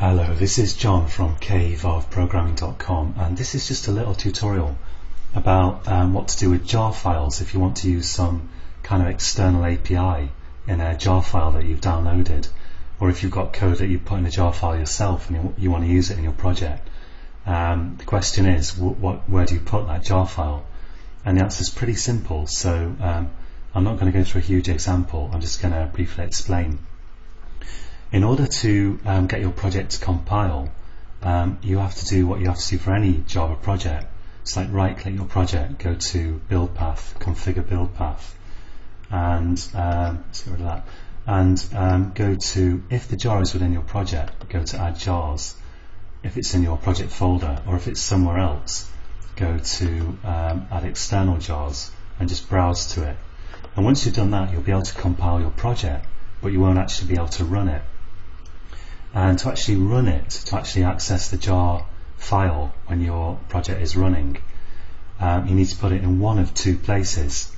Hello, this is John from caveofprogramming.com, and this is just a little tutorial about what to do with jar files if you want to use some kind of external API in a jar file that you've downloaded, or if you've got code that you put in a jar file yourself and you want to use it in your project. The question is, where do you put that jar file? And the answer is pretty simple, so I'm not going to go through a huge example, I'm just going to briefly explain. In order to get your project to compile, you have to do what you have to do for any Java project. It's like right-click your project, go to Build Path, Configure Build Path, and let's get rid of that. And go to, if the jar is within your project, go to Add Jars. If it's in your project folder, or if it's somewhere else, go to Add External Jars and just browse to it. And once you've done that, you'll be able to compile your project, but you won't actually be able to run it. And to actually run it, to actually access the jar file when your project is running, you need to put it in one of two places.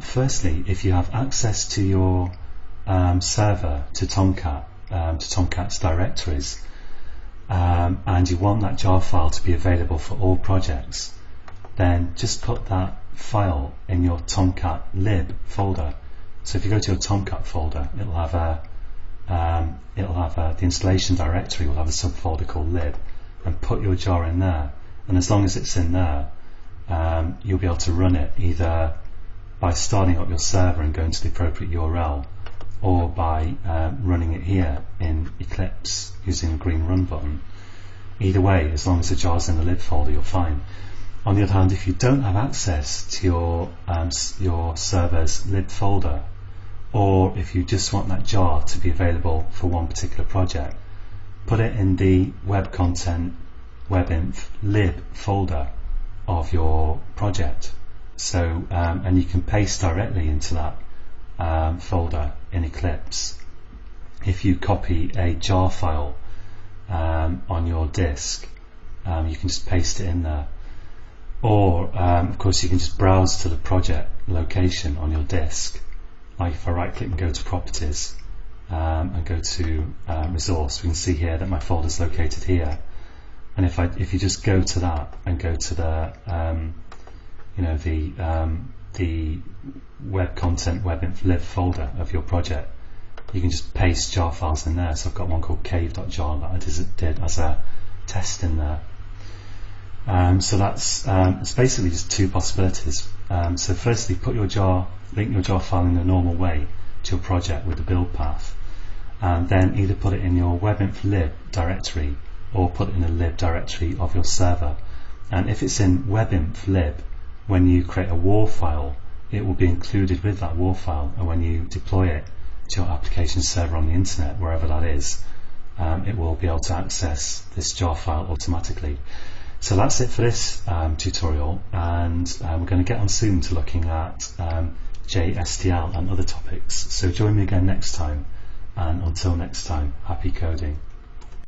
Firstly, if you have access to your server, to Tomcat, to Tomcat's directories, and you want that jar file to be available for all projects, then just put that file in your Tomcat lib folder. So if you go to your Tomcat folder, it'll have the installation directory will have a subfolder called lib, and put your jar in there. And as long as it's in there, you'll be able to run it either by starting up your server and going to the appropriate URL, or by running it here in Eclipse using a green run button. Either way, as long as the jar's in the lib folder, you're fine. On the other hand, if you don't have access to your server's lib folder, or if you just want that jar to be available for one particular project, put it in the web content webinf lib folder of your project. So and you can paste directly into that folder in Eclipse. If you copy a jar file on your disk, you can just paste it in there. Or of course you can just browse to the project location on your disk. Like if I right click and go to properties and go to resource, we can see here that my folder is located here. And if you just go to that and go to the the web content webinf lib folder of your project, you can just paste jar files in there. So I've got one called cave.jar that I did as a test in there. So that's it's basically just two possibilities. So firstly, link your jar file in the normal way to your project with the build path, and then either put it in your webinf lib directory or put it in the lib directory of your server. And if it's in webinf lib, when you create a WAR file, it will be included with that WAR file, and when you deploy it to your application server on the internet, wherever that is, it will be able to access this jar file automatically. So that's it for this tutorial, and we're going to get on soon to looking at JSTL and other topics. So join me again next time, and until next time, happy coding.